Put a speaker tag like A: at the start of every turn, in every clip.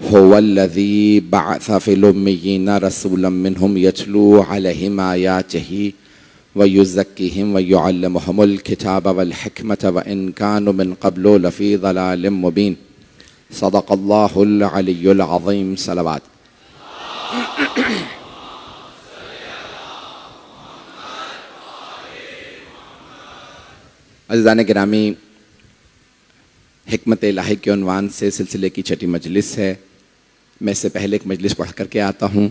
A: हुवल्लज़ी बअस fill उम्मिय्यीना Rasulan मिनहुम यतलू अलैहिम आयातिही व युज़क्कीहिम व युअल्लिमुहुमुल किताब वल हिकमत व इन कानू मिन क़ब्लु लफ़ी ज़लालिम मुबीन। सदक़ल्लाहुल अलियुल अज़ीम। सलवात। अज़ीज़ान गिरामी, हिकमत इलाही के उन्वान से सिलसिले की छठी मजलिस है। मैं इससे पहले एक मजलिस पढ़ करके आता हूँ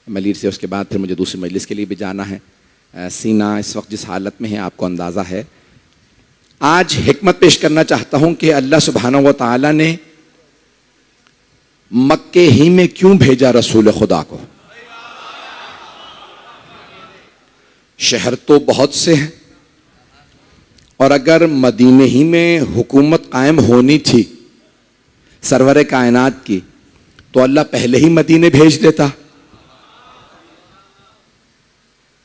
A: मलीर से, उसके बाद फिर मुझे दूसरी मजलिस के लिए भी जाना है। सीना इस वक्त जिस हालत में है आपको अंदाज़ा है। आज हिकमत पेश करना चाहता हूँ कि अल्लाह सुब्हानहू व तआला ने मक्के ही में क्यों भेजा रसूल खुदा को। शहर तो बहुत से हैं, और अगर मदीने ही में हुकूमत कायम होनी थी सरवरे कायनात की, तो अल्लाह पहले ही मदीने भेज देता।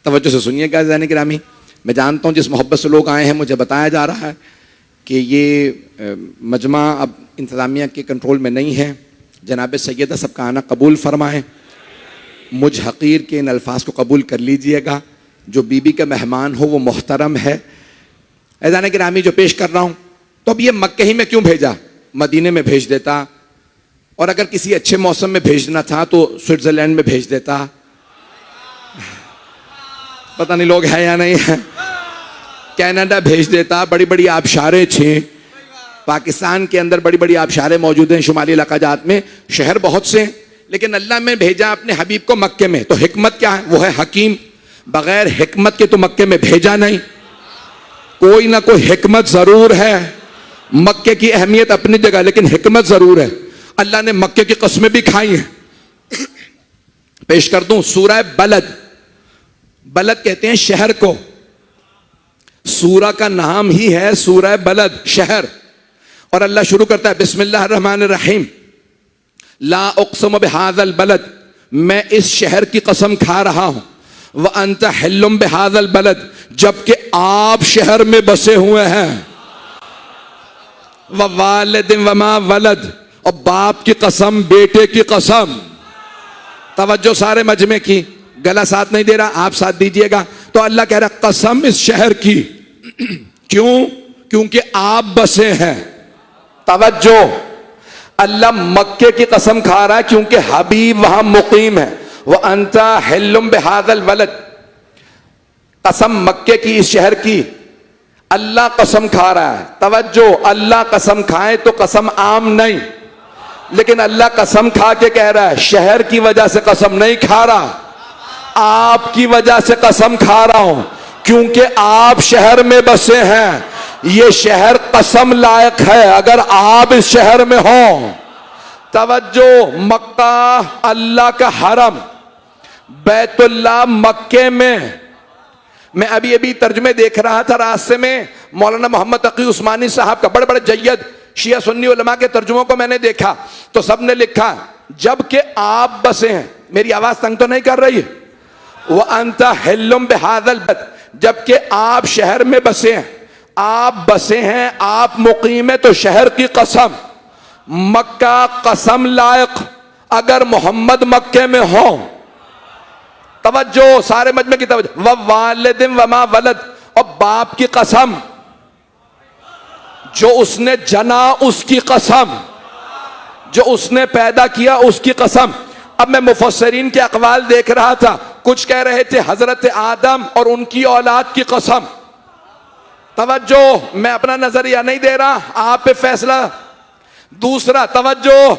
A: तवज्जो से सुनिएगा ज़ान गिरामी, मैं जानता हूँ जिस मोहब्बत से लोग आए हैं, मुझे बताया जा रहा है कि ये मजमा अब इंतज़ामिया के कंट्रोल में नहीं है। जनाब सैयदा सबका आना कबूल फरमाएं। मुझ हकीर के इन अल्फाज को कबूल कर लीजिएगा। जो बीबी का मेहमान हो वो मोहतरम है। ज़ान गिरामी, जो पेश कर रहा हूँ, तो अब ये मक्के ही में क्यों भेजा, मदीने में भेज देता, और अगर किसी अच्छे मौसम में भेजना था तो स्विट्ज़रलैंड में भेज देता। पता नहीं लोग हैं या नहीं है। कनाडा भेज देता, बड़ी बड़ी आबशारें थी। पाकिस्तान के अंदर बड़ी बड़ी आबशारें मौजूद हैं, शुमाली इलाका जात में शहर बहुत से, लेकिन अल्लाह ने भेजा अपने हबीब को मक्के में। तो हिकमत क्या है? वो है हकीम। बगैर हिकमत के तो मक्के में भेजा नहीं। कोई ना कोई हिकमत जरूर है। मक्के की अहमियत अपनी जगह, लेकिन हिकमत जरूर है। अल्लाह ने मक्के की कस्में भी खाई हैं। पेश कर दूं सूरह बलद। बलद कहते हैं शहर को। सूरा का नाम ही है सूरह बलद, शहर। और अल्लाह शुरू करता है बिस्मिल्लाहिर रहमानिर रहीम, ला उक़्सिमु बिहाज़ल बलद, मैं इस शहर की कसम खा रहा हूं। व अंत हिल्लुम बिहाज़ल बलद, जबकि आप शहर में बसे हुए हैं। व वालिदिन व मा वलद, और बाप की कसम, बेटे की कसम। तवज्जो सारे मजमे की, गला साथ नहीं दे रहा, आप साथ दीजिएगा। तो अल्लाह कह रहा कसम इस शहर की। क्यों? क्योंकि आप बसे हैं। तवज्जो, अल्लाह मक्के की कसम खा रहा है क्योंकि हबीब वहां मुकीम है। वह अंता हिल्लुम बिहाज़ल वलद, कसम मक्के की, इस शहर की। अल्लाह कसम खा रहा है। तवज्जो, अल्लाह कसम खाए तो कसम आम नहीं, लेकिन अल्लाह कसम खा के कह रहा है शहर की वजह से कसम नहीं खा रहा, आपकी वजह से कसम खा रहा हूं, क्योंकि आप शहर में बसे हैं। ये शहर कसम लायक है अगर आप इस शहर में हो। तवज्जो, मक्का अल्लाह का हरम, बैतुल्लाह मक्के में। मैं अभी अभी तर्जुमे देख रहा था रास्ते में, मौलाना मोहम्मद तकी उस्मानी साहब का, बड़े बड़े जय्यद शिया सुन्नी उलमा के तर्जुमों को मैंने देखा, तो सबने लिखा जबकि आप बसे हैं। मेरी आवाज तंग तो नहीं कर रही है? वह अंता हिल्लुम बिहाज़ल बलद, जबकि आप शहर में बसे हैं। आप बसे हैं, आप मुकीम है, तो शहर की कसम, मक्का कसम लायक अगर मोहम्मद मक्के में हो। तवज्जो सारे मजमे की तवज्जो। व वालिदिन व मा वलद, और बाप की कसम, जो उसने जना उसकी कसम, जो उसने पैदा किया उसकी कसम। अब मैं मुफस्सिरीन के अक़वाल देख रहा था, कुछ कह रहे थे हजरत आदम और उनकी औलाद की कसम। तवज्जो, मैं अपना नजरिया नहीं दे रहा, आप पे फैसला। दूसरा, तवज्जो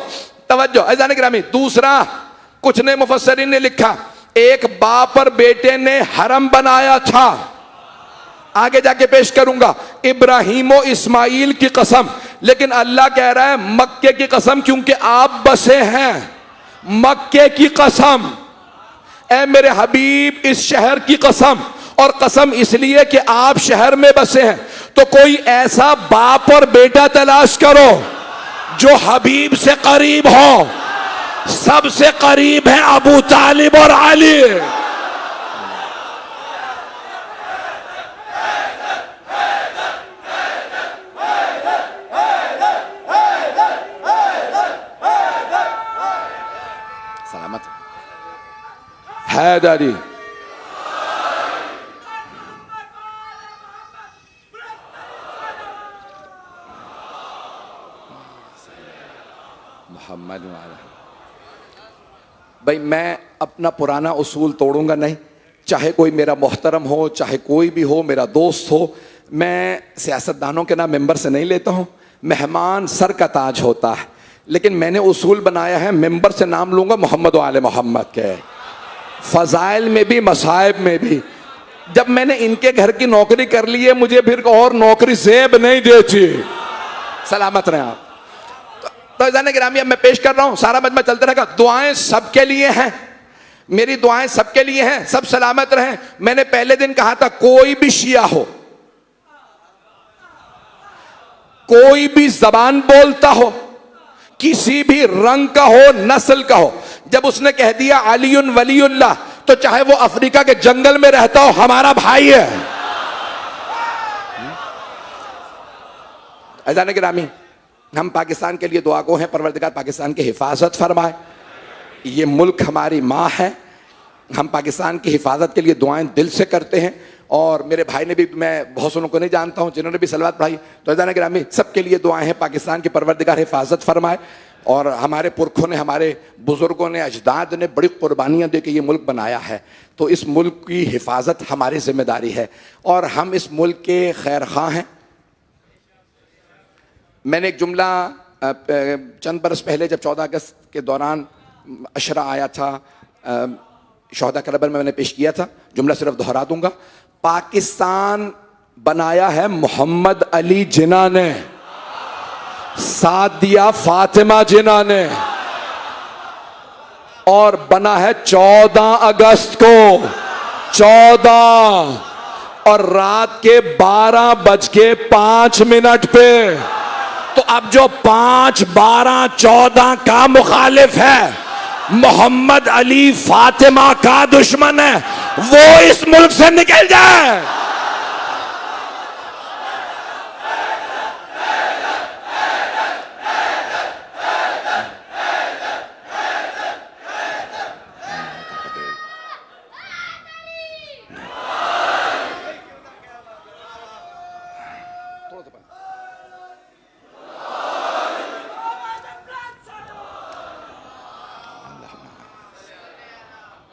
A: तवज्जो अज़ान गिरामी, दूसरा कुछ ने मुफस्सिरीन ने लिखा एक बाप और बेटे ने हरम बनाया था। आगे जाके पेश करूंगा, इब्राहीम और इस्माइल की कसम, लेकिन अल्लाह कह रहा है मक्के की कसम, क्योंकि आप बसे हैं। मक्के की कसम, ऐ मेरे हबीब इस शहर की कसम, और कसम इसलिए कि आप शहर में बसे हैं। तो कोई ऐसा बाप और बेटा तलाश करो जो हबीब से करीब हो। सबसे करीब है अबू तालिब और अली। सलामत हैदरी। मोहम्मद भाई, मैं अपना पुराना उसूल तोड़ूंगा नहीं, चाहे कोई मेरा मोहतरम हो, चाहे कोई भी हो, मेरा दोस्त हो। मैं सियासतदानों के नाम मेंबर से नहीं लेता हूं, मेहमान सर का ताज होता है, लेकिन मैंने उसूल बनाया है मेंबर से नाम लूंगा मोहम्मद व आले मोहम्मद के, फजाइल में भी मसाइब में भी। जब मैंने इनके घर की नौकरी कर ली है, मुझे फिर और नौकरी सेब नहीं देती। सलामत रहे आप। तो जाने गिरामी, अब मैं पेश कर रहा हूं, सारा मजमा चलते रहेगा। दुआएं सबके लिए हैं, मेरी दुआएं सबके लिए हैं, सब सलामत रहें। मैंने पहले दिन कहा था, कोई भी शिया हो, कोई भी जबान बोलता हो, किसी भी रंग का हो, नस्ल का हो, जब उसने कह दिया अलीउन वलीउल्लाह, तो चाहे वो अफ्रीका के जंगल में रहता हो, हमारा भाई है। अज़ान गिरामी, हम पाकिस्तान के लिए दुआ गो हैं, परवरदिगार पाकिस्तान की हिफाजत फरमाए। ये मुल्क हमारी माँ है, हम पाकिस्तान की हिफाजत के लिए दुआएं दिल से करते हैं। और मेरे भाई ने भी, मैं बहुत से लोगों को नहीं जानता हूं जिन्होंने भी सलवात पढ़ाई, तो अज़ान गिरामी सबके लिए दुआएं हैं, पाकिस्तान की परवरदिगार हिफाजत फरमाए। और हमारे पुरखों ने, हमारे बुजुर्गों ने, अजदाद ने बड़ी कुर्बानियाँ दे के ये मुल्क बनाया है, तो इस मुल्क की हिफाजत हमारी जिम्मेदारी है और हम इस मुल्क के खैर खां हैं। मैंने एक जुमला चंद बरस पहले, जब 14 अगस्त के दौरान अशरा आया था, शोहदा करबल में मैंने पेश किया था, जुमला सिर्फ दोहरा दूंगा। पाकिस्तान बनाया है मोहम्मद अली जिन्ना ने, साथ दिया फातिमा जिन्ना ने, और बना है 14 अगस्त को, 14 और रात के 12:05 पे। तो अब जो 5, 12, 14 का मुखालिफ है, मोहम्मद अली फातिमा का दुश्मन है, वो इस मुल्क से निकल जाए।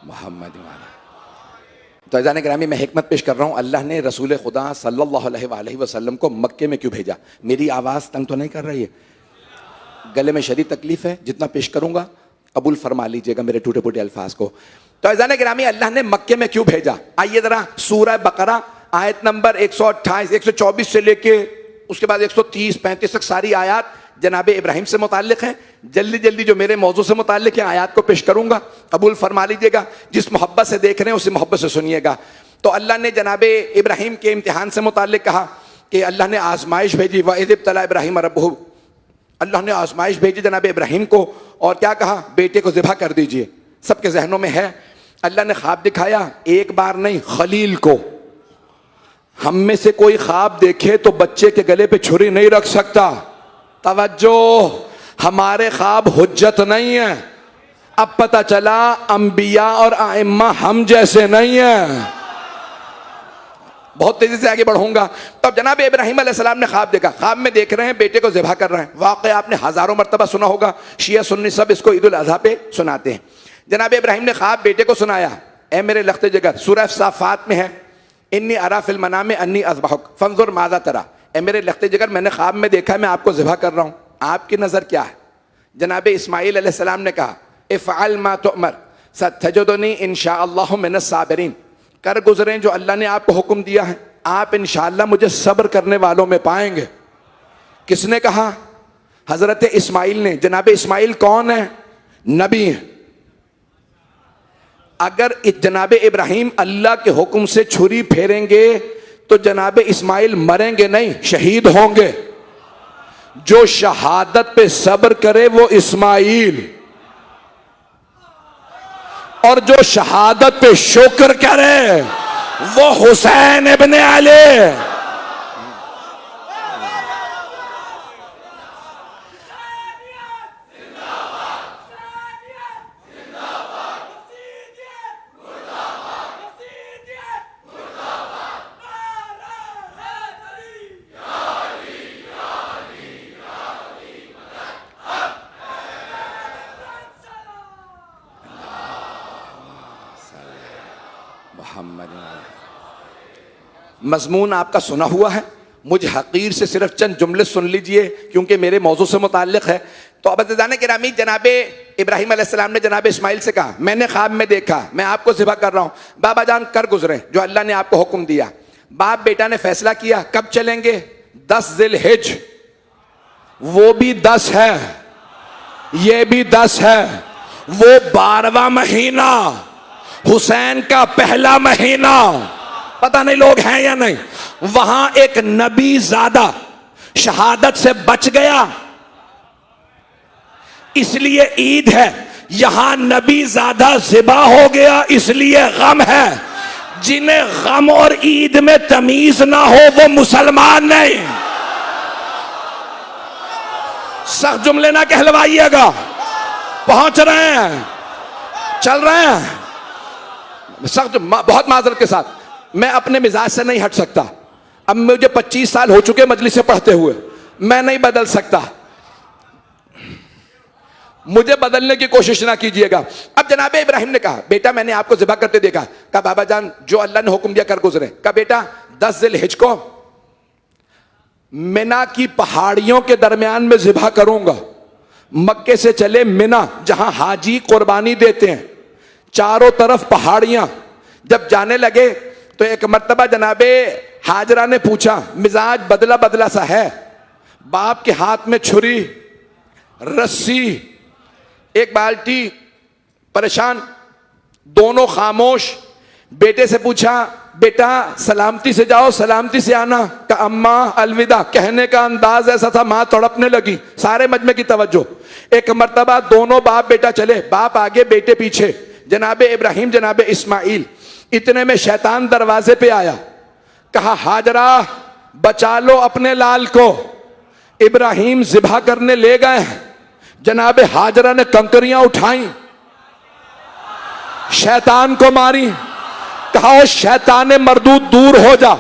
A: मोहम्मद। तो अज़ान गिरामी, मैं हिकमत पेश कर रहा हूँ, अल्लाह ने रसूल खुदा सल्लल्लाहु अलैहि वसल्लम को मक्के में क्यों भेजा? मेरी आवाज़ तंग तो नहीं कर रही है? गले में शदीद तकलीफ है, जितना पेश करूँगा कबूल फरमा लीजिएगा मेरे टूटे फूटे अल्फाज को। तो अज़ान गिरामी, अल्लाह ने मक्के में क्यों भेजा? आइए ज़रा सूरह बकरा आयत नंबर 128, 124 से लेके उसके बाद 130, 35 तक सारी आयात जनाब इब्राहिम से मुताल्लिक हैं। जल्दी जल्दी जो मेरे मौजू से मुताल्लिक है आयात को पेश करूंगा, कबूल फरमा लीजिएगा। जिस मोहब्बत से देख रहे हैं उसी मोहब्बत से सुनिएगा। तो अल्लाह ने जनाब इब्राहिम के इम्तिहान से मुताल्लिक कहा कि अल्लाह ने आजमाइश भेजी, वइज़ इब्तला इब्राहिम रब्बुहु, अल्लाह ने आजमाइश भेजी जनाब इब्राहिम को, और क्या कहा? बेटे को ज़िबह कर दीजिए। सबके जहनों में है, अल्लाह ने ख्वाब दिखाया, एक बार नहीं, खलील को। हम में से कोई ख्वाब देखे तो बच्चे के गले पे छुरी नहीं रख सकता। तवज्जो, हमारे ख्वाब हुज्जत नहीं है। अब पता चला अंबिया और आइम्मा हम जैसे नहीं है। बहुत तेजी से आगे बढ़ूंगा। तब जनाब इब्राहिम अलैहिस्सलाम ने ख्वाब देखा, ख्वाब में देख रहे हैं बेटे को ज़िबह कर रहे हैं। वाक़या आपने हजारों मरतबा सुना होगा, शिया सुन्नी सब इसको ईद उल अज़हा पे सुनाते हैं। जनाब इब्राहिम ने ख्वाब बेटे को सुनाया, ए मेरे लख्ते जिगर, सूरह साफ़ात में है, इन्नी अरा फिल मनाम अन्नी अज़बहुक फंजुर माज़ा तरा। ए मेरे लख्ते जिगर, मैंने ख्वाब में देखा मैं आपको ज़िबह कर रहा हूँ, आपकी नज़र क्या है? जनाब इस्माइल अलैहिस्सलाम ने कहा, इफ़अल मा तुअमर सतजदुनी इंशाअल्लाहु मिनस साबिरीन। कर गुजरें जो अल्लाह ने आपको हुक्म दिया है, आप इंशाअल्लाह मुझे सब्र करने वालों में पाएंगे। किसने कहा? हजरत इस्माइल ने। जनाब इस्माइल कौन है? नबी है। अगर जनाब इब्राहिम अल्लाह के हुक्म से छुरी फेरेंगे तो जनाब इस्माइल मरेंगे नहीं, शहीद होंगे। जो शहादत पे सब्र करे वो इस्माइल, और जो शहादत पे शुक्र करे वो हुसैन इब्ने अली। मजमून आपका सुना हुआ है, मुझ हकीर से सिर्फ चंद जुमले सुन लीजिए क्योंकि मेरे मौजू से मुताल्लिक है। तो अब अज़ीज़ान गिरामी, जनाबे इब्राहिम अलैहिस्सलाम ने जनाबे इस्माइल से कहा, मैंने ख्वाब में देखा मैं आपको ज़िबा कर रहा हूँ, बाबा जान कर गुजरे जो अल्लाह ने आपको हुक्म दिया। बाप बेटा ने फैसला किया कब चलेंगे, 10 ज़िलहिज, वो भी 10 है, ये भी 10 है, वो 12वां महीना, हुसैन का पहला महीना। पता नहीं लोग हैं या नहीं, वहां एक नबी ज़ादा शहादत से बच गया, इसलिए ईद है। यहां नबी ज़ादा ज़िबा हो गया, इसलिए गम है। जिन्हें गम और ईद में तमीज ना हो वो मुसलमान नहीं। सख्त जुमले ना कहलवाइएगा, पहुंच रहे हैं, चल रहे हैं। सख्त बहुत माजरत के साथ, मैं अपने मिजाज से नहीं हट सकता। अब मुझे 25 साल हो चुके मजलिस से पढ़ते हुए, मैं नहीं बदल सकता, मुझे बदलने की कोशिश ना कीजिएगा। अब जनाबे इब्राहिम ने कहा, बेटा मैंने आपको ज़िबा करते देखा। कहा बाबा जान जो अल्लाह ने हुक्म दिया कर गुजरे। कहा बेटा 10 ज़िलहिज को मिना की पहाड़ियों के दरमियान में ज़िबा करूंगा। मक्के से चले मिना, जहां हाजी कुर्बानी देते हैं, चारों तरफ पहाड़ियां। जब जाने लगे तो एक मर्तबा जनाबे हाजरा ने पूछा, मिजाज बदला बदला सा है, बाप के हाथ में छुरी, रस्सी, एक बाल्टी, परेशान, दोनों खामोश। बेटे से पूछा, बेटा सलामती से जाओ सलामती से आना। का अम्मा अलविदा, कहने का अंदाज ऐसा था मां तड़पने लगी। सारे मजमे की तवज्जो। एक मर्तबा दोनों बाप बेटा चले, बाप आगे बेटे पीछे, जनाबे इब्राहिम जनाबे इस्माइल। इतने में शैतान दरवाजे पे आया, कहा हाजरा बचा लो अपने लाल को। इब्राहिम ज़िबा करने ले गए हैं, जनाबे हाजरा ने कंकरियां उठाई, शैतान को मारी। कहा ओ शैतान मरदूद दूर हो जा।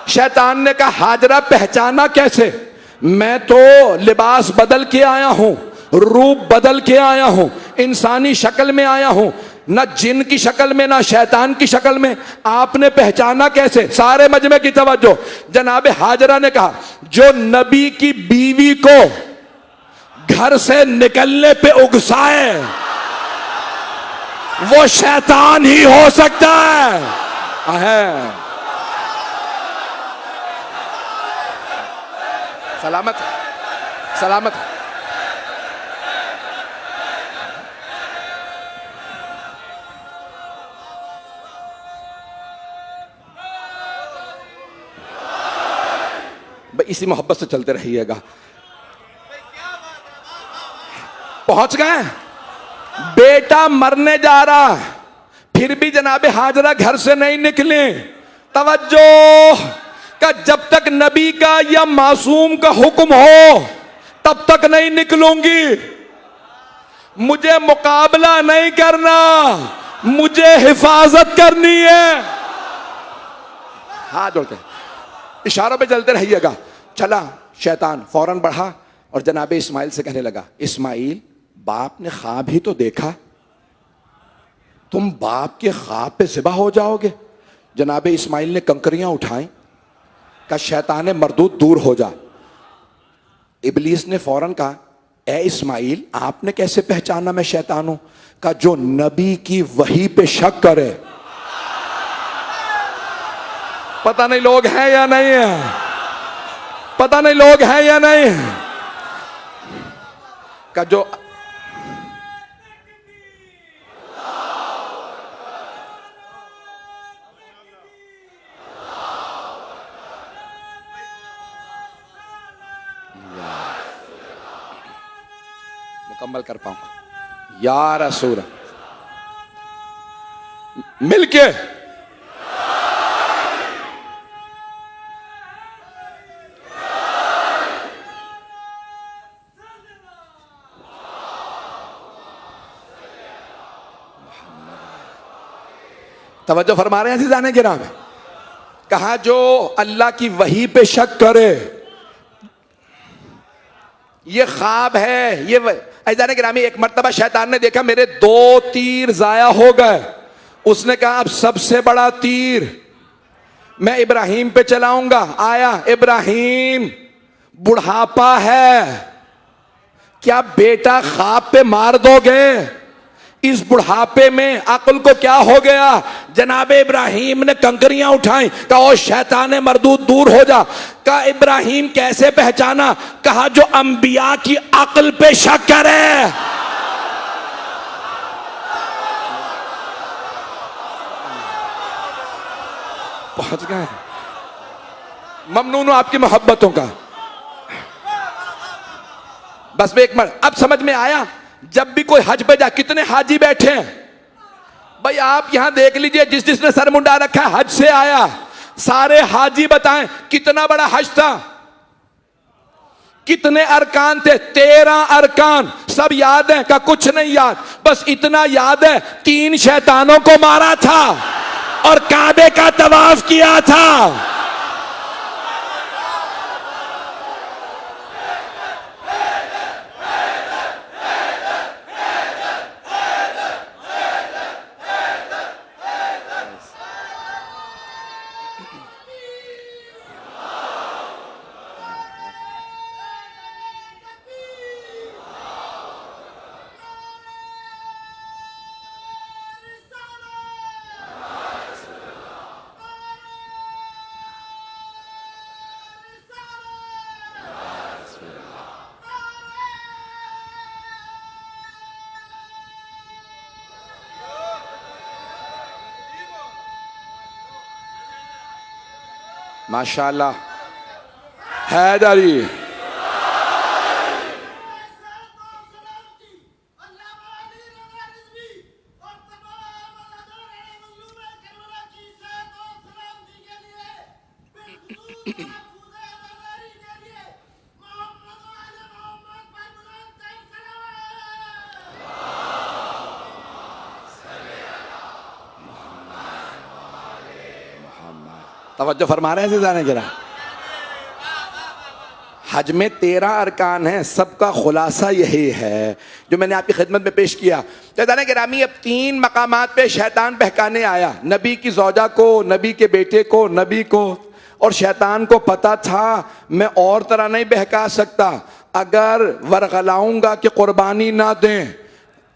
A: शैतान ने कहा हाजरा पहचाना कैसे, मैं तो लिबास बदल के आया हूं, रूप बदल के आया हूं, इंसानी शक्ल में आया हूं, न जिन की शक्ल में ना शैतान की शक्ल में, आपने पहचाना कैसे। सारे मजमे की तवज्जो। जनाबे हाजरा ने कहा जो नबी की बीवी को घर से निकलने पे उगसाए वो शैतान ही हो सकता है। सलामत सलामत। भाई इसी मोहब्बत से चलते रहिएगा। पहुंच गए, बेटा मरने जा रहा, फिर भी जनाबे हाजरा घर से नहीं निकले। तवज्जो का जब तक नबी का या मासूम का हुक्म हो तब तक नहीं निकलूंगी। मुझे मुकाबला नहीं करना, मुझे हिफाजत करनी है। हाथ जोड़ते इशारों पे चलते रहिएगा। चला शैतान फौरन बढ़ा और जनाबे इस्माइल से कहने लगा, इस्माइल बाप ने ख्वाब ही तो देखा, तुम बाप के ख्वाब पे ज़िबा हो जाओगे। जनाबे इस्माइल ने कंकरियां उठाई, का शैतान मरदूद दूर हो जा। इबलीस ने फौरन कहा, ए इस्माइल आपने कैसे पहचाना मैं शैतान हूं। का जो नबी की वही पे शक करे। पता नहीं लोग हैं या नहीं है, पता नहीं लोग हैं या नहीं का जो मुकम्मल कर पाऊंगा या रसूल मिलके तवज्जो फरमा रहे हैं अज़ीज़ाने किराम। कहा जो अल्लाह की वही पे शक करे, ये ख्वाब है। ये अज़ीज़ाने किरामी, एक मर्तबा शैतान ने देखा मेरे 2 तीर जाया हो गए, उसने कहा अब सबसे बड़ा तीर मैं इब्राहिम पे चलाऊंगा। आया इब्राहिम, बुढ़ापा है, क्या बेटा ख्वाब पे मार दोगे? इस बुढ़ापे में अक्ल को क्या हो गया? जनाब इब्राहिम ने कंकरियां उठाई, कहा ओ शैतान मरदूद दूर हो जा। कहा इब्राहिम कैसे पहचाना? कहा जो अंबिया की अक्ल पे शक करे। पहुंच गए। ममनून हूं आपकी मोहब्बतों का। बस में एक मिनट, अब समझ में आया? जब भी कोई हज पे जा, कितने हाजी बैठे हैं भाई, आप यहां देख लीजिए, जिस जिसने सर मुंडा रखा है हज से आया, सारे हाजी बताएं कितना बड़ा हज था, कितने अरकान थे? 13 अरकान। सब याद है का? कुछ नहीं याद, बस इतना याद है 3 शैतानों को मारा था और काबे का तवाफ किया था। माशाअल्लाह। हैदरी तवज्जो फरमा रहे हैं जाने जरा। हज में 13 अरकान हैं, सबका खुलासा यही है जो मैंने आपकी खिदमत में पेश किया। जाने गिरामी, अब 3 मकामात पे शैतान बहकाने आया, नबी की ज़ौजा को, नबी के बेटे को, नबी को। और शैतान को पता था मैं और तरह नहीं बहका सकता, अगर वरगलाऊंगा कि कुर्बानी ना दें,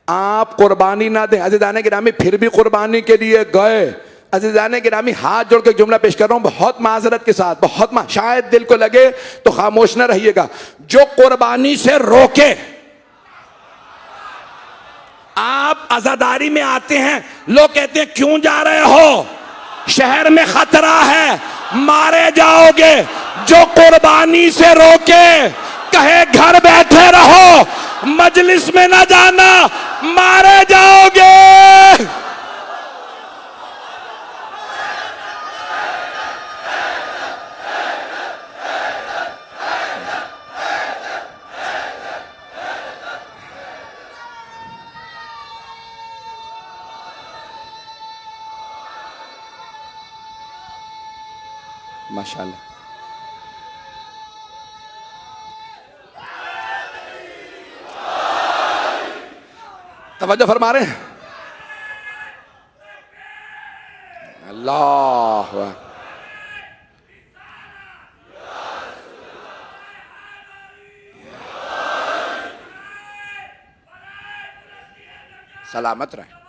A: आप कुर्बानी ना दें। अज़ीज़ाने गिरामी, फिर भी कुर्बानी के लिए गए। अज़ीज़ाने गिरामी, हाथ जोड़ के जुमला पेश कर रहा हूं बहुत माजरत के साथ, शायद दिल को लगे तो खामोश ना रहिएगा। जो कुर्बानी से रोके, आप आजादारी में आते हैं, लोग कहते हैं क्यों जा रहे हो, शहर में खतरा है, मारे जाओगे। जो कुर्बानी से रोके, कहे घर बैठे रहो, मजलिस में ना जाना, मारे जाओगे। माशाअल्लाह। तवज्जो फरमा रहे हैं? अल्लाह सलामत रहे।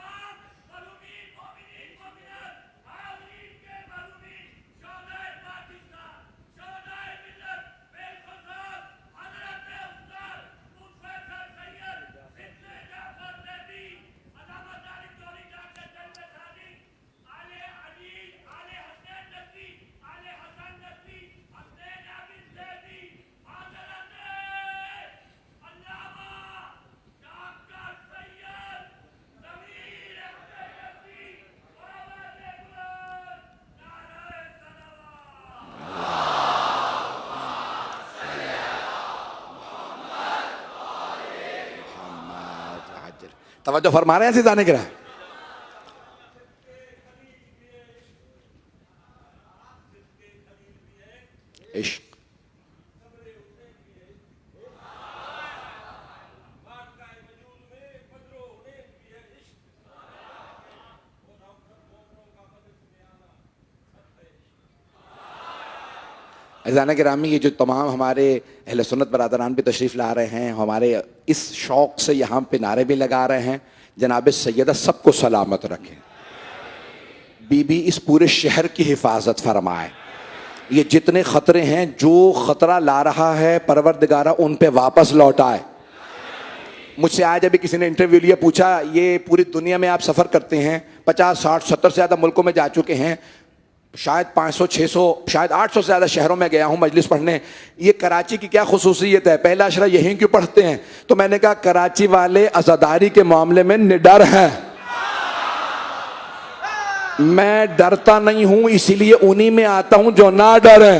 A: तवज्जो फरमा रहे हैं ऐसे जाने के रहा। इश्क अज़ान गिरामी, ये जो तमाम हमारे अहले सुन्नत बरादरान भी तशरीफ़ ला रहे हैं, हमारे इस शौक़ से यहाँ पे नारे भी लगा रहे हैं, जनाब सैयदा सबको सलामत रखें, बीबी इस पूरे शहर की हिफाजत फरमाए, ये जितने ख़तरे हैं जो ख़तरा ला रहा है परवरदिगारा उन पे वापस लौटाए। मुझसे आज अभी किसी ने इंटरव्यू लिया, पूछा ये पूरी दुनिया में आप सफ़र करते हैं, 50, 60, 70 से ज़्यादा मुल्कों में जा चुके हैं, शायद 500, 600, शायद 800 से ज़्यादा शहरों में गया हूँ मजलिस पढ़ने, ये कराची की क्या खुसूसियत है, पहला अशरा यहीं क्यों पढ़ते हैं? तो मैंने कहा कराची वाले अज़ादारी के मामले में निडर हैं, मैं डरता नहीं हूँ, इसीलिए उन्हीं में आता हूँ जो ना डरे।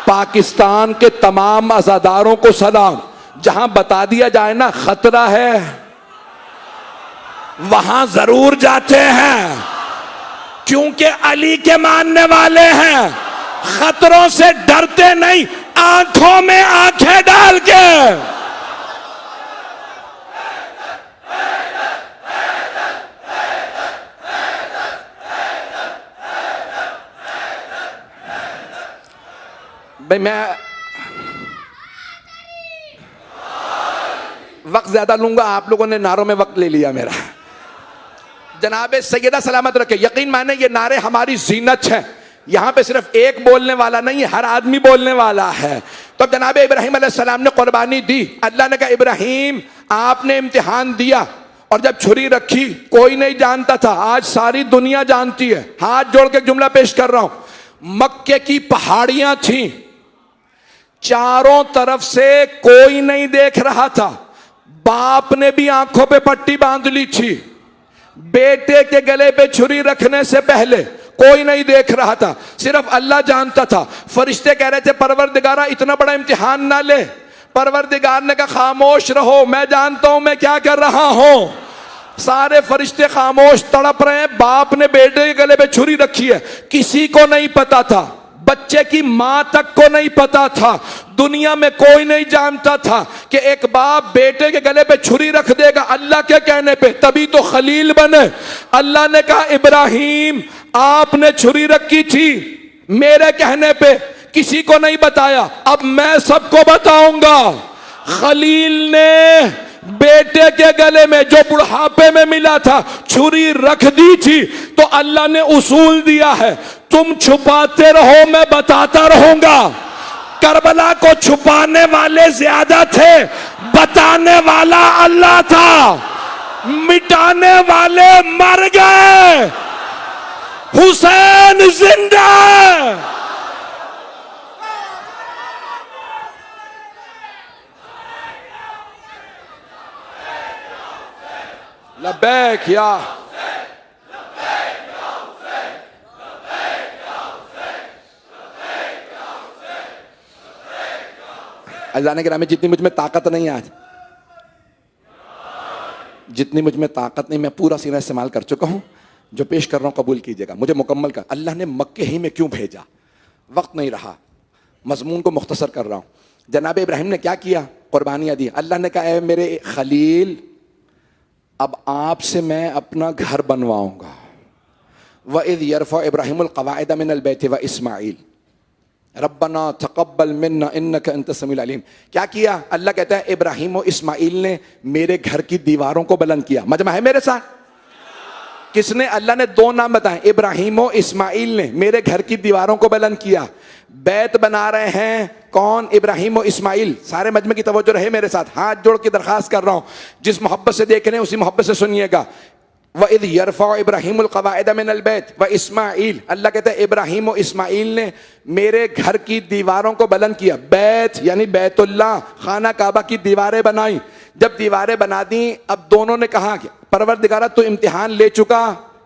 A: पाकिस्तान के तमाम अज़ादारों को सलाम, जहां बता दिया जाए ना खतरा है वहां जरूर जाते हैं, क्योंकि अली के मानने वाले हैं, खतरों से डरते नहीं, आंखों में आंखें डाल के। भाई मैं वक्त ज्यादा लूंगा, आप लोगों ने नारों में वक्त ले लिया मेरा। जनाबे सैयदा सलामत रखे, यकीन माने ये नारे हमारी जीनत है, यहाँ पे सिर्फ एक बोलने वाला नहीं है, हर आदमी बोलने वाला है। तो जनाबे इब्राहिम अलैहिस्सलाम ने कुर्बानी दी, अल्लाह ने कहा इब्राहिम आपने इम्तिहान दिया, और जब छुरी रखी कोई नहीं जानता था, आज सारी दुनिया जानती है। हाथ जोड़ के जुमला पेश कर रहा हूं, मक्के की पहाड़ियां थी, चारों तरफ से कोई नहीं देख रहा था, बाप ने भी आंखों पे पट्टी बांध ली थी, बेटे के गले पे छुरी रखने से पहले कोई नहीं देख रहा था, सिर्फ अल्लाह जानता था। फरिश्ते कह रहे थे परवरदिगारा इतना बड़ा इम्तिहान ना ले, परवरदिगार ने कहा खामोश रहो, मैं जानता हूं मैं क्या कर रहा हूं। सारे फरिश्ते खामोश तड़प रहे हैं, बाप ने बेटे के गले पे छुरी रखी है, किसी को नहीं पता था, बच्चे की मां तक को नहीं पता था, दुनिया में कोई नहीं जानता था कि एक बाप बेटे के गले पे छुरी रख देगा अल्लाह के कहने पे, तभी तो खलील बने। अल्लाह ने कहा इब्राहिम आपने छुरी रखी थी मेरे कहने पे, किसी को नहीं बताया, अब मैं सबको बताऊंगा। खलील ने बेटे के गले में जो बुढ़ापे में मिला था छुरी रख दी थी, तो अल्लाह ने उसूल दिया है तुम छुपाते रहो मैं बताता रहूंगा। करबला को छुपाने वाले ज्यादा थे, बताने वाला अल्लाह था, मिटाने वाले मर गए, हुसैन जिंदा। लब्बैक या अल्लाह के रामे, जितनी मुझ में ताकत नहीं आज, जितनी मुझ में ताकत नहीं, मैं पूरा सीना इस्तेमाल कर चुका हूं, जो पेश कर रहा हूं कबूल कीजिएगा, मुझे मुकम्मल कर। अल्लाह ने मक्के ही में क्यों भेजा, वक्त नहीं रहा, मजमून को मुख्तसर कर रहा हूं। जनाब इब्राहिम ने क्या किया, कुर्बानियां दी। अल्लाह ने कहा ए मेरे खलील अब आपसे मैं अपना घर बनवाऊंगा। व इज़ यरफ़अ इब्राहिमुल क़वाइद मिनल बैति व इस्माईल रब्बना तक़ब्बल मिन्ना इन्नका अंतस समीउल अलीम। क्या किया, अल्लाह कहता है इब्राहिम और इस्माईल ने मेरे घर की दीवारों को बुलंद किया। मजमा है मेरे साथ, किसने? अल्लाह ने दो नाम बताए, इब्राहिम और इस्माईल ने मेरे घर की दीवारों को बुलंद किया। बैत बना रहे हैं कौन? इब्राहिम और इस्माईल। सारे मजमे की तवज्जो रहे मेरे साथ, हाथ जोड़ के दरखास्त कर रहा हूं, जिस मोहब्बत से देख रहे हैं उसी मोहब्बत से सुनिएगा। व इज़ यरफ़अ इब्राहिमुल क़वाइद मिनल बैत व इस्माईल, अल्लाह कहता है इब्राहिम और इस्माईल ने मेरे घर की दीवारों को बुलंद किया। बैत यानी बैतुल्लाह, खाना काबा की दीवारें बनाई। जब दीवारें बना दी, अब दोनों ने कहा कि परवरदिगारा तू इम्तिहान ले चुका,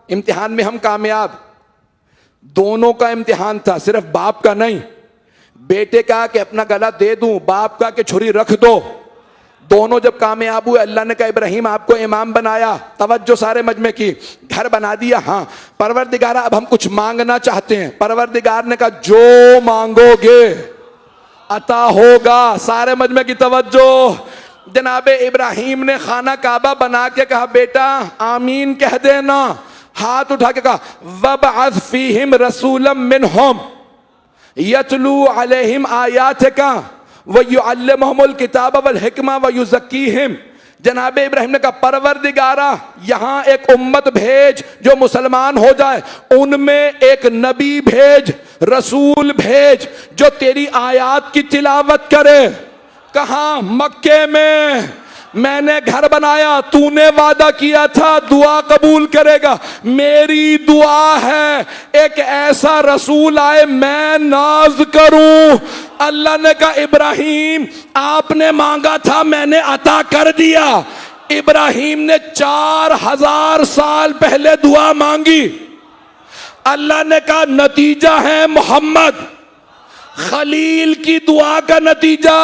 A: इम्तिहान में हम कामयाब। दोनों का इम्तिहान था, सिर्फ बाप का नहीं। बेटे का कि अपना गला दे दूं, बाप का कि छुरी रख दो। दोनों जब कामयाब हुए, अल्लाह ने कहा इब्राहिम आपको इमाम बनाया, तवज्जो सारे मजमे की, घर बना दिया। हाँ परवरदिगारा अब हम कुछ मांगना चाहते हैं। परवरदिगार ने कहा जो मांगोगे अता होगा। सारे मजमे की तवज्जो। जनाबे इब्राहिम ने खाना काबा बना के कहा बेटा आमीन कह देना। हाथ उठा के कहा वबअस फीहिम रसूलम मिनहुम, यतलू अलैहिम आयातिका व युअल्लिमुहुमुल किताब वल हिकमा व युज़क्कीहिम। जनाब इब्राहिम ने कहा परवरदिगारा यहाँ एक उम्मत भेज जो मुसलमान हो जाए, उनमें एक नबी भेज, रसूल भेज जो तेरी आयात की तिलावत करे। कहाँ? मक्के में। मैंने घर बनाया, तूने वादा किया था दुआ कबूल करेगा, मेरी दुआ है एक ऐसा रसूल आए मैं नाज करूं। अल्लाह ने कहा इब्राहिम आपने मांगा था मैंने अता कर दिया। इब्राहिम ने 4000 साल पहले दुआ मांगी, अल्लाह ने कहा नतीजा है मोहम्मद। खलील की दुआ का नतीजा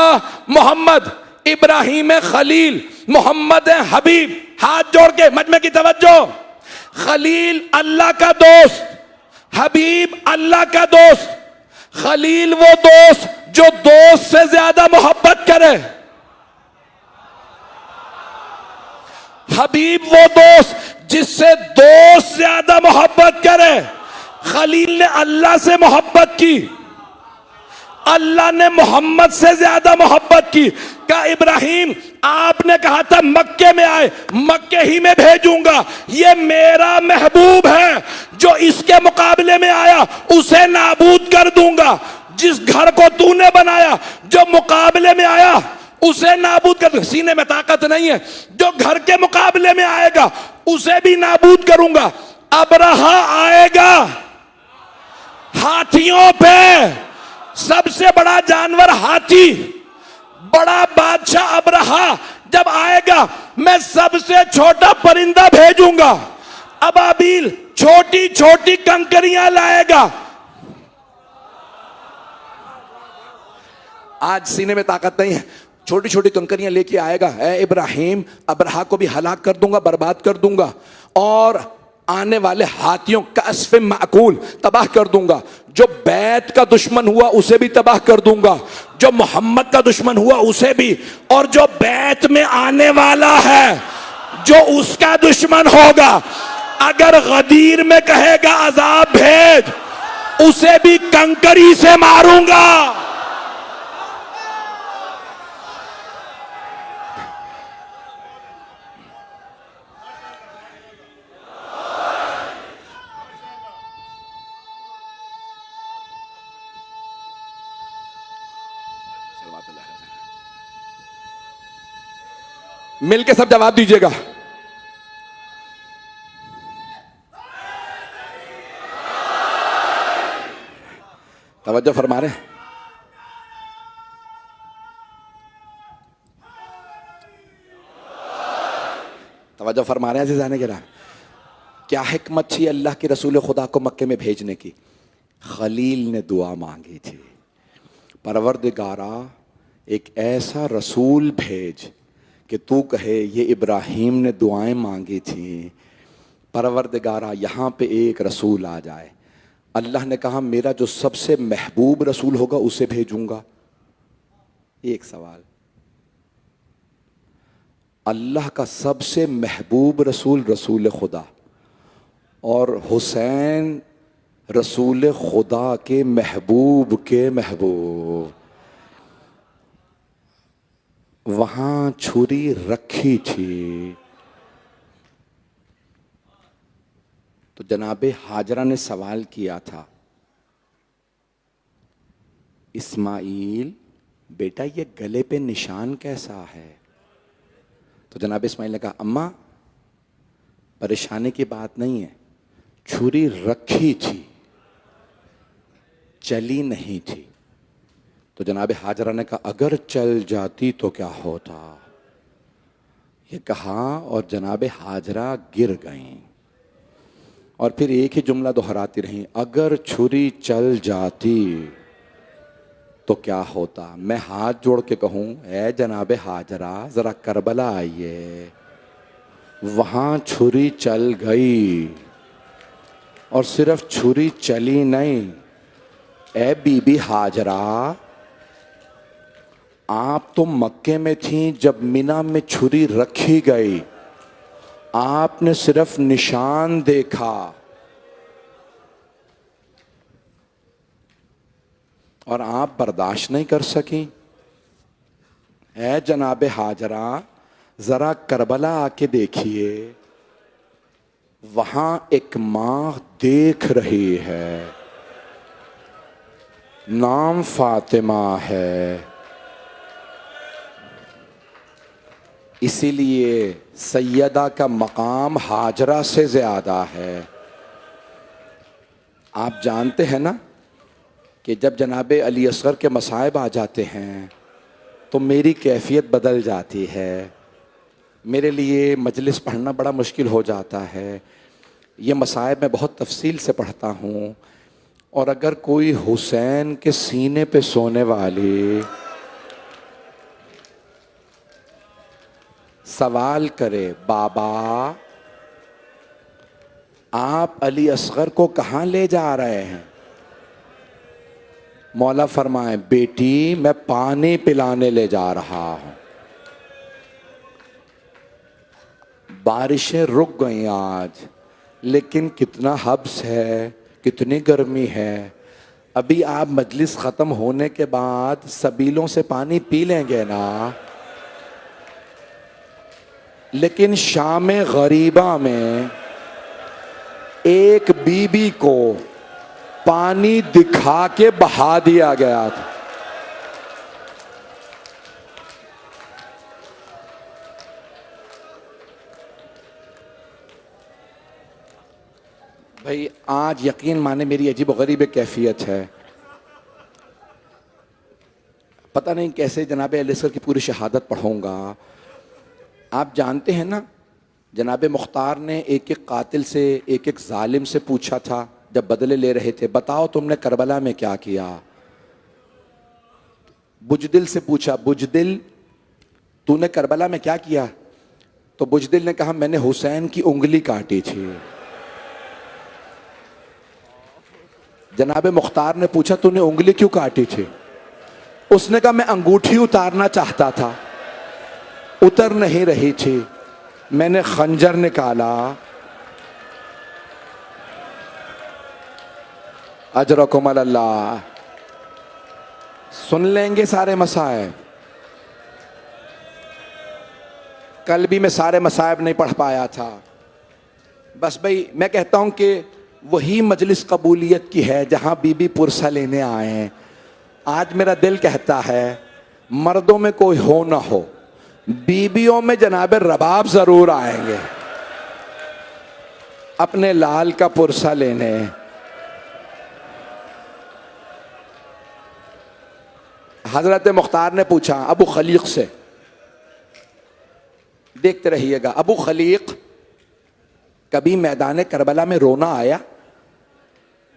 A: मोहम्मद। इब्राहिम है खलील, मोहम्मद है हबीब। हाथ जोड़ के मजमे की तवज्जो। खलील अल्लाह का दोस्त, हबीब अल्लाह का दोस्त। खलील वो दोस्त जो दोस्त से ज्यादा मोहब्बत करे, हबीब वो दोस्त जिससे दोस्त ज्यादा मोहब्बत करे। खलील ने अल्लाह से मोहब्बत की, अल्लाह ने मोहम्मद से ज्यादा मोहब्बत की। कहा इब्राहिम आपने कहा था मक्के में आए, मक्के ही में भेजूंगा। ये मेरा महबूब है, जो इसके मुकाबले में आया उसे नाबूद कर दूंगा। जिस घर को तूने बनाया जो मुकाबले में आया उसे नाबूद कर दूंगा। सीने में ताकत नहीं है, जो घर के मुकाबले में आएगा उसे भी नाबूद करूंगा। अबरहा आएगा हाथियों पे, सबसे बड़ा जानवर हाथी, बड़ा बादशाह अबरहा जब आएगा मैं सबसे छोटा परिंदा भेजूंगा। अबाबील छोटी छोटी कंकरियां लाएगा। आज सीने में ताकत नहीं है, छोटी छोटी कंकरियां लेके आएगा। ए इब्राहिम अबरहा को भी हलाक कर दूंगा, बर्बाद कर दूंगा, और आने वाले हाथियों का अस्फ़े माकूल तबाह कर दूंगा। जो बैत का दुश्मन हुआ उसे भी तबाह कर दूंगा, जो मोहम्मद का दुश्मन हुआ उसे भी, और जो बैत में आने वाला है जो उसका दुश्मन होगा, अगर गदीर में कहेगा अजाब भेज, उसे भी कंकरी से मारूंगा। मिलके सब जवाब दीजिएगा। तवज्जो फरमा रहे हैं? तवज्जो फरमा रहे हैं अज़ीज़ान किराम? क्या हिकमत थी अल्लाह के रसूल खुदा को मक्के में भेजने की? खलील ने दुआ मांगी थी, परवरदिगारा एक ऐसा रसूल भेज कि तू कहे ये इब्राहिम ने दुआएं मांगी थी, परवरदिगारा यहाँ पे एक रसूल आ जाए। अल्लाह ने कहा मेरा जो सबसे महबूब रसूल होगा उसे भेजूंगा। एक सवाल, अल्लाह का सबसे महबूब रसूल रसूल खुदा, और हुसैन रसूल खुदा के महबूब, वहां छुरी रखी थी। तो जनाबे हाजरा ने सवाल किया था, इस्माइल बेटा ये गले पे निशान कैसा है? तो जनाब इस्माइल ने कहा अम्मा परेशानी की बात नहीं है, छुरी रखी थी चली नहीं थी। तो जनाब हाजरा ने कहा अगर चल जाती तो क्या होता? ये कहा और जनाब हाजरा गिर गईं, और फिर एक ही जुमला दोहराती रहीं, अगर छुरी चल जाती तो क्या होता? मैं हाथ जोड़ के कहूं ए जनाब हाजरा जरा करबला आइए। वहां छुरी चल गई, और सिर्फ छुरी चली नहीं, ए बीबी हाजरा आप तो मक्के में थी जब मिना में छुरी रखी गई, आपने सिर्फ निशान देखा। और आप बर्दाश्त नहीं कर सकी? है जनाब हाजरा, जरा करबला आके देखिए, वहां एक मां देख रही है, नाम फातिमा है। इसीलिए सैयदा का मकाम हाजरा से ज्यादा है। आप जानते हैं ना कि जब जनाब अली असगर के मसाइब आ जाते हैं तो मेरी कैफियत बदल जाती है। मेरे लिए मजलिस पढ़ना बड़ा मुश्किल हो जाता है। ये मसाइब मैं बहुत तफसील से पढ़ता हूँ। और अगर कोई हुसैन के सीने पे सोने वाली सवाल करे, बाबा आप अली असगर को कहाँ ले जा रहे हैं? मौला फरमाए, बेटी मैं पानी पिलाने ले जा रहा हूं। बारिशें रुक गई आज, लेकिन कितना हब्स है, कितनी गर्मी है। अभी आप मजलिस ख़त्म होने के बाद सबीलों से पानी पी लेंगे ना, लेकिन शाम गरीबा में एक बीबी को पानी दिखा के बहा दिया गया था। भाई आज यकीन माने मेरी अजीब गरीब कैफियत है। पता नहीं कैसे जनाब अली असगर की पूरी शहादत पढ़ूंगा। आप जानते हैं ना, जनाब मुख्तार ने एक एक कातिल से, एक एक जालिम से पूछा था जब बदले ले रहे थे, बताओ तुमने करबला में क्या किया? बुजदिल से पूछा, बुजदिल तूने करबला में क्या किया? तो बुजदिल ने कहा, मैंने हुसैन की उंगली काटी थी। जनाब मुख्तार ने पूछा, तूने उंगली क्यों काटी थी? उसने कहा, मैं अंगूठी उतारना चाहता था, उतर नहीं रही थी, मैंने खंजर निकाला। अजरकुम अल्लाह। सुन लेंगे सारे मसाइब। कल भी मैं सारे मसाइब नहीं पढ़ पाया था। बस भाई मैं कहता हूं कि वही मजलिस कबूलियत की है जहां बीबी पुरसा लेने आए हैं। आज मेरा दिल कहता है मर्दों में कोई हो ना हो, बीबियों में जनाब रबाब जरूर आएंगे अपने लाल का पुरसा लेने। हजरत मुख्तार ने पूछा अबू खलीक से, देखते रहिएगा, अबू खलीक कभी मैदान करबला में रोना आया?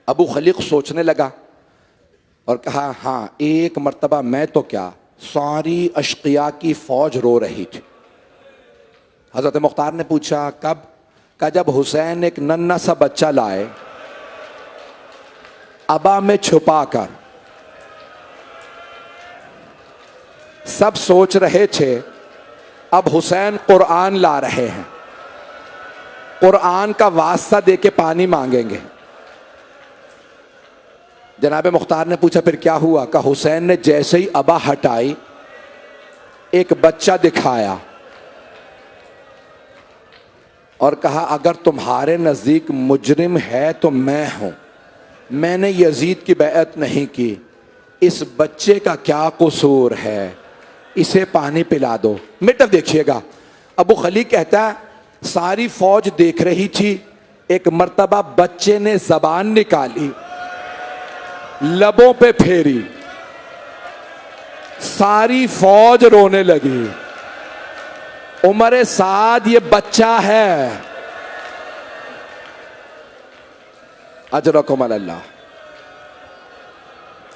A: अबू खलीक सोचने लगा और कहा, हाँ एक मर्तबा मैं तो क्या, सारी अशकिया की फौज रो रही थी। हजरत मुख्तार ने पूछा कब? का जब हुसैन एक नन्हा सा बच्चा लाए, अबा में छुपा कर। सब सोच रहे थे अब हुसैन कुरान ला रहे हैं, कुरान का वास्ता देके पानी मांगेंगे। जनाब मुख्तार ने पूछा फिर क्या हुआ? का हुसैन ने जैसे ही अबा हटाई, एक बच्चा दिखाया और कहा अगर तुम्हारे नजदीक मुजरिम है तो मैं हूं, मैंने यजीद की बैअत नहीं की, इस बच्चे का क्या कसूर है, इसे पानी पिला दो। मिट देखिएगा, अबू खलीक कहता है सारी फौज देख रही थी, एक मर्तबा बच्चे ने जबान निकाली, लबों पे फेरी, सारी फौज रोने लगी। उमर साद ये बच्चा है। अजरकुम अल्लाह,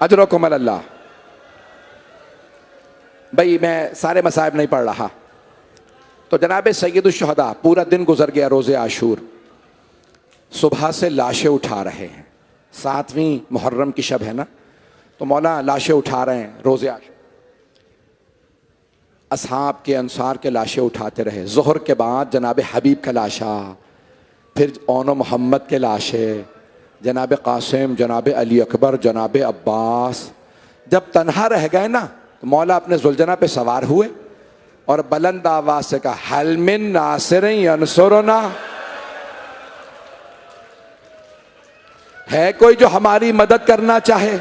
A: अजरकुम अल्लाह। भाई मैं सारे मसाइब नहीं पढ़ रहा। तो जनाब सैयदुल शुहदा पूरा दिन गुजर गया, रोज़े आशूर, सुबह से लाशें उठा रहे हैं। 7वीं मुहर्रम की शब है ना, तो मौला लाशें उठा रहे हैं रोज़े आशूर। असहाब के अंसार के लाशें उठाते रहे। ज़ोहर के बाद जनाब हबीब का लाशा, फिर ओनो मोहम्मद के लाशें, जनाब कासिम, जनाब अली अकबर, जनाब अब्बास, जब तन्हा रह गए ना तो मौला अपने जुलझना पे सवार हुए और बुलंद आवाज से कहा, हल मिन नासिरिन यंसुरुना, है कोई जो हमारी मदद करना चाहे?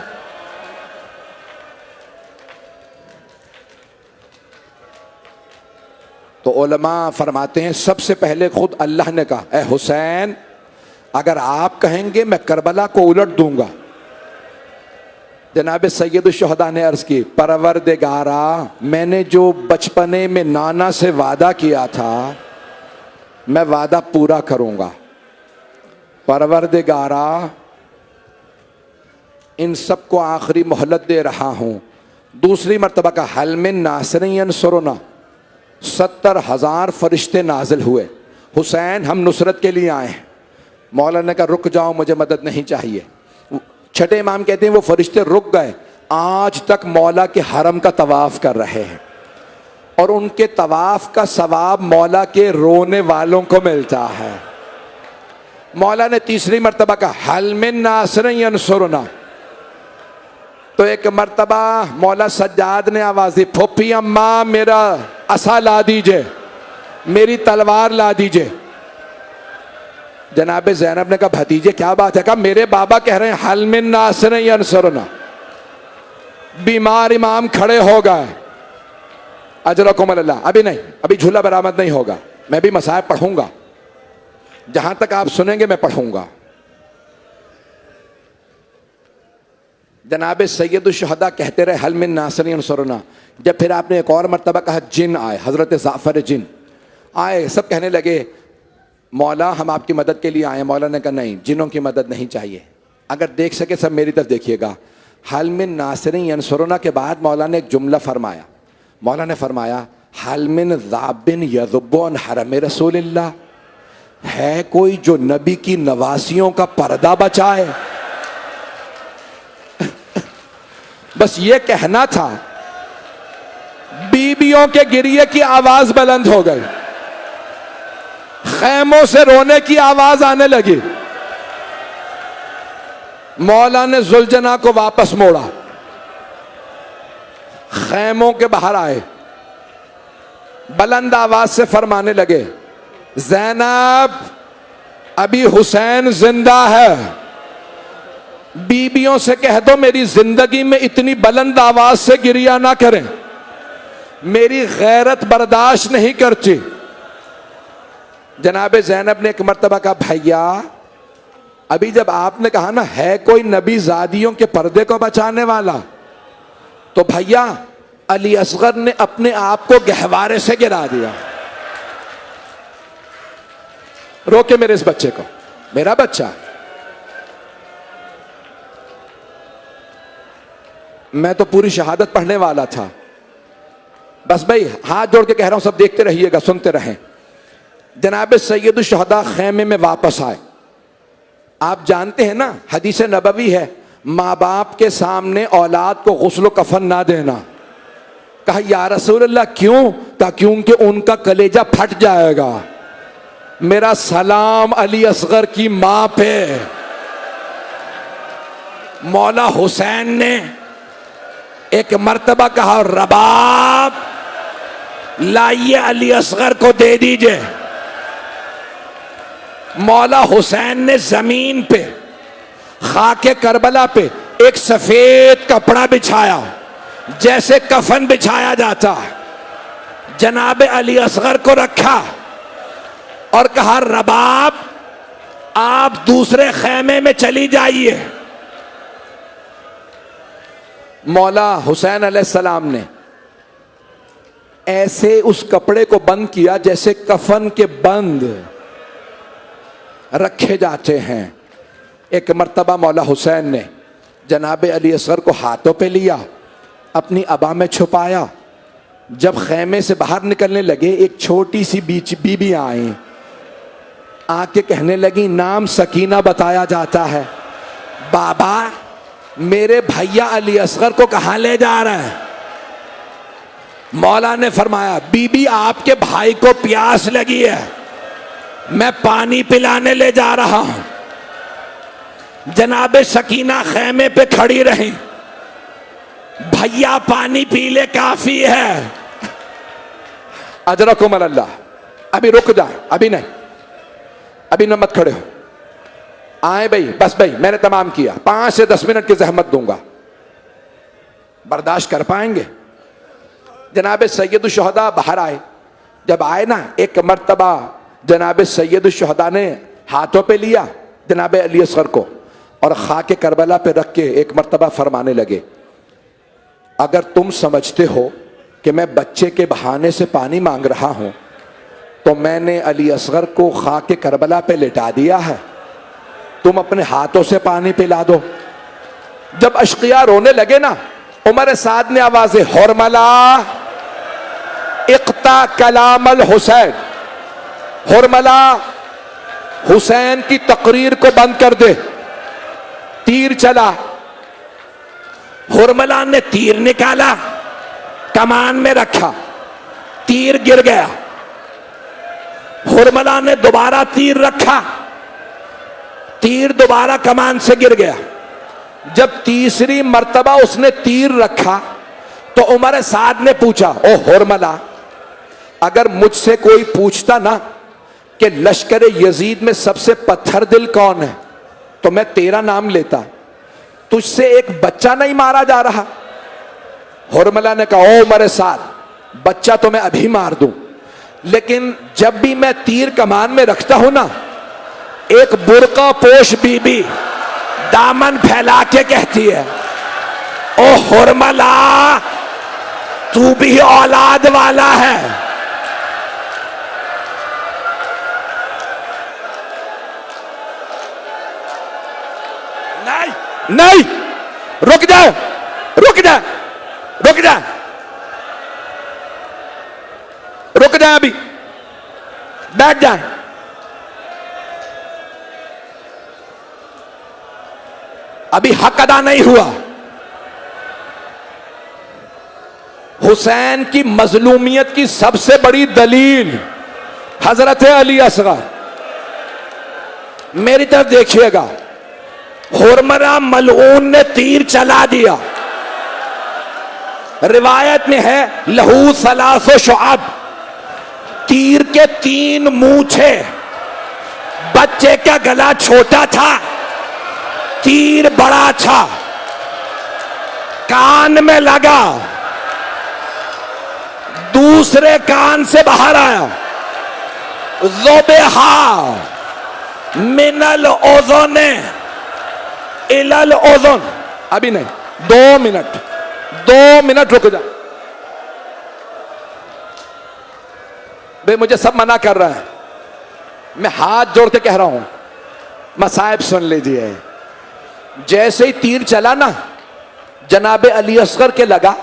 A: तो उलमा फरमाते हैं सबसे पहले खुद अल्लाह ने कहा, ए हुसैन, अगर आप कहेंगे मैं करबला को उलट दूंगा। जनाब सैयद शुहदा ने अर्ज की, परवरदिगारा, मैंने जो बचपने में नाना से वादा किया था मैं वादा पूरा करूंगा। परवरदिगारा, इन सबको आखिरी मोहलत दे रहा हूं। दूसरी मर्तबा का, हल मिन नासिरिन यंसुरुना, 70,000 फरिश्ते नाजिल हुए, हुसैन हम नुसरत के लिए आए हैं। मौला ने कहा, रुक जाओ, मुझे मदद नहीं चाहिए। छठे इमाम कहते हैं वो फरिश्ते रुक गए, आज तक मौला के हरम का तवाफ कर रहे हैं और उनके तवाफ का सवाब मौला के रोने वालों को मिलता है। मौला ने तीसरी मर्तबा का, हल मिन नासिरिन यंसुरुना, तो एक मर्तबा मौला सज्जाद ने आवाज दी, फुप्पी अम्मा मेरा असा ला दीजिए, मेरी तलवार ला दीजिए। जनाब ज़ैनब ने कहा, भतीजे क्या बात है? कहा, मेरे बाबा कह रहे हैं हल मिन नासिरिन यंसुरुना। बीमार इमाम खड़े हो गए, अजरकुम अल्लाह, अभी नहीं, अभी झूला बरामद नहीं होगा, मैं भी मसाइब पढ़ूंगा, जहां तक आप सुनेंगे मैं पढ़ूंगा। जनाब सैयद शुहदा कहते रहे, हल मिन नासिरिन यंसुरुना। जब फिर आपने एक और मर्तबा कहा, जिन आए, हजरत जाफर जिन आए, सब कहने लगे, मौला हम आपकी मदद के लिए आए। मौला ने कहा, नहीं, जिनों की मदद नहीं चाहिए, अगर देख सके सब मेरी तरफ देखिएगा। हल मिन नासिरिन यंसुरुना के बाद मौला ने एक जुमला फरमाया। मौला ने फरमाया, हल मिन ज़ाबिन यज़ुब्बु अन हरम रसूलिल्लाह, है कोई जो नबी की नवासियों का पर्दा बचाए? बस ये कहना था, बीबियों के गिरिए की आवाज बुलंद हो गई, खैमों से रोने की आवाज आने लगी। मौला ने जुलझना को वापस मोड़ा, खैमों के बाहर आए, बुलंद आवाज से फरमाने लगे, ज़ैनब, अभी हुसैन जिंदा है, बीबियों से कह दो मेरी जिंदगी में इतनी बुलंद आवाज से गिरिया ना करें, मेरी गैरत बर्दाश्त नहीं करती। जनाब ज़ैनब ने एक मर्तबा कहा, भैया अभी जब आपने कहा ना है कोई नबी ज़ादियों के पर्दे को बचाने वाला, तो भैया अली असगर ने अपने आप को गहवारे से गिरा दिया। रोके मेरे इस बच्चे को, मेरा बच्चा, मैं तो पूरी शहादत पढ़ने वाला था। बस भाई हाथ जोड़ के कह रहा हूं, सब देखते रहिएगा, सुनते रहें। जनाब सैयद शुहदा खेमे में वापस आए। आप जानते हैं ना, हदीस नबवी है, माँ बाप के सामने औलाद को गुस्ल कफन ना देना। कहा, या रसूल अल्लाह क्यों? कहा, क्योंकि उनका कलेजा फट जाएगा। मेरा सलाम अली असगर की मां पे। मौला हुसैन ने एक मर्तबा कहा, रबाब लाइए अली असगर को दे दीजिए। मौला हुसैन ने जमीन पे खाके करबला पे एक सफेद कपड़ा बिछाया, जैसे कफन बिछाया जाता, जनाब अली असगर को रखा और कहा, रबाब आप दूसरे खेमे में चली जाइए। मौला हुसैन अलैहिस्सलाम ने ऐसे उस कपड़े को बंद किया जैसे कफन के बंद रखे जाते हैं। एक मर्तबा मौला हुसैन ने जनाब अली असगर को हाथों पे लिया, अपनी अबा में छुपाया। जब खेमे से बाहर निकलने लगे, एक छोटी सी बीबी आई, आके कहने लगी, नाम सकीना बताया जाता है, बाबा मेरे भैया अली असगर को कहां ले जा रहे हैं? मौला ने फरमाया, बीबी आपके भाई को प्यास लगी है, मैं पानी पिलाने ले जा रहा हूं। जनाब सकीना खेमे पे खड़ी रही। भैया पानी पी ले काफी है। अजरकुम अल्लाह। अभी रुक जाए, अभी नहीं, अभी न मत खड़े हो, आए भाई, बस भाई मैंने तमाम किया, 5 से 10 मिनट की जहमत दूंगा, बर्दाश्त कर पाएंगे? जनाब सैयद शुहदा बाहर आए। जब आए ना, एक मर्तबा जनाब सैयद शुहदा ने हाथों पे लिया जनाब अली असगर को और खाके करबला पे रख के एक मर्तबा फरमाने लगे, अगर तुम समझते हो कि मैं बच्चे के बहाने से पानी मांग रहा हूं तो मैंने अली असगर को खाके करबला पे लिटा दिया है, तुम अपने हाथों से पानी पिला दो। जब अशकिया रोने लगे ना, उमर साद ने आवाज़े हुरमला इक्ता कलामल हुसैन, हुरमला हुसैन की तकरीर को बंद कर दे। तीर चला, हुरमला ने तीर निकाला, कमान में रखा, तीर गिर गया। हुरमला ने दोबारा तीर रखा, तीर दोबारा कमान से गिर गया। जब तीसरी मर्तबा उसने तीर रखा तो उमर साद ने पूछा, ओ हुरमला, अगर मुझसे कोई पूछता ना कि लश्कर यजीद में सबसे पत्थर दिल कौन है तो मैं तेरा नाम लेता, तुझसे एक बच्चा नहीं मारा जा रहा? हुरमला ने कहा, ओ उमर साद, बच्चा तो मैं अभी मार दूं, लेकिन जब भी मैं तीर कमान में रखता हूं ना, एक बुर्का पोश बीबी दामन फैला के कहती है, ओ हुरमला, तू भी औलाद वाला है। नहीं नहीं, रुक जा, रुक जा, रुक जा, रुक जा, अभी बैठ जा। अभी हक अदा नहीं हुआ। हुसैन की मजलूमियत की सबसे बड़ी दलील हजरत अली असगर। मेरी तरफ देखिएगा, हुरमला मलऊन ने तीर चला दिया। रिवायत में है लहू सलासो शुअब, तीर के 3 मूंछे। बच्चे का गला छोटा था, तीर बड़ा था, कान में लगा, दूसरे कान से बाहर आया। ज़ुबहा मिनल ओज़न इलल ओज़न। अभी नहीं, 2 मिनट, 2 मिनट रुक जा। भाई मुझे सब मना कर रहा है, मैं हाथ जोड़ के कह रहा हूं, मसाइब सुन लीजिए। जैसे ही तीर चला ना, जनाबे अली असगर के लगा,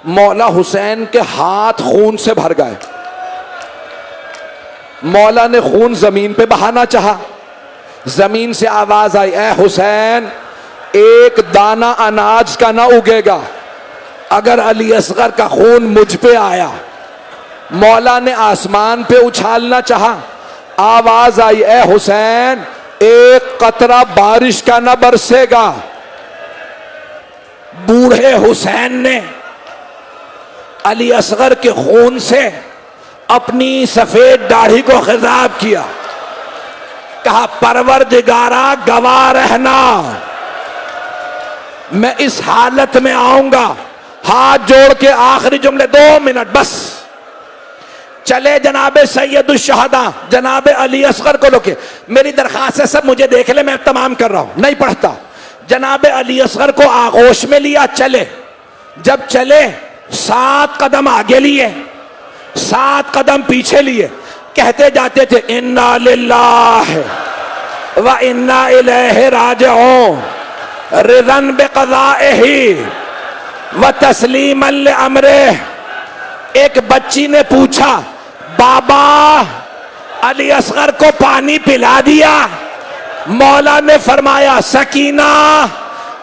A: मौला हुसैन के हाथ खून से भर गए। मौला ने खून जमीन पे बहाना चाहा, जमीन से आवाज आई, ए हुसैन, एक दाना अनाज का ना उगेगा अगर अली असगर का खून मुझ पे आया। मौला ने आसमान पे उछालना चाहा, आवाज आई, ए हुसैन, एक कतरा बारिश का ना बरसेगा। बूढ़े हुसैन ने अली असगर के खून से अपनी सफेद दाढ़ी को खिताब किया, कहा, परवरदिगारा गवाह रहना, मैं इस हालत में आऊंगा। हाथ जोड़ के आखिरी जुमले, 2 मिनट बस। चले जनाबे सैयद शुहदा जनाबे अली असगर को लोके, मेरी दरखास्त है सब मुझे देख ले, मैं तमाम कर रहा हूं, नहीं पढ़ता। जनाबे अली असगर को आगोश में लिया, चले। जब चले 7 कदम आगे लिए, 7 कदम पीछे लिए, कहते जाते थे, इन्ना लिल्लाह व इन्ना इलैहि राजिऊन, रिज़न बिक़ज़ाइही व तस्लीमन लिअम्रिही। एक बच्ची ने पूछा, बाबा अली असगर को पानी पिला दिया? मौला ने फरमाया, सकीना,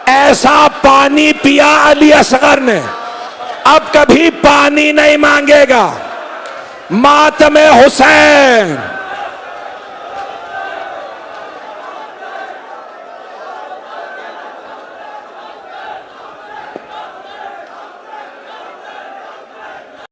A: ऐसा पानी पिया अली असगर ने, अब कभी पानी नहीं मांगेगा। मातमे हुसैन।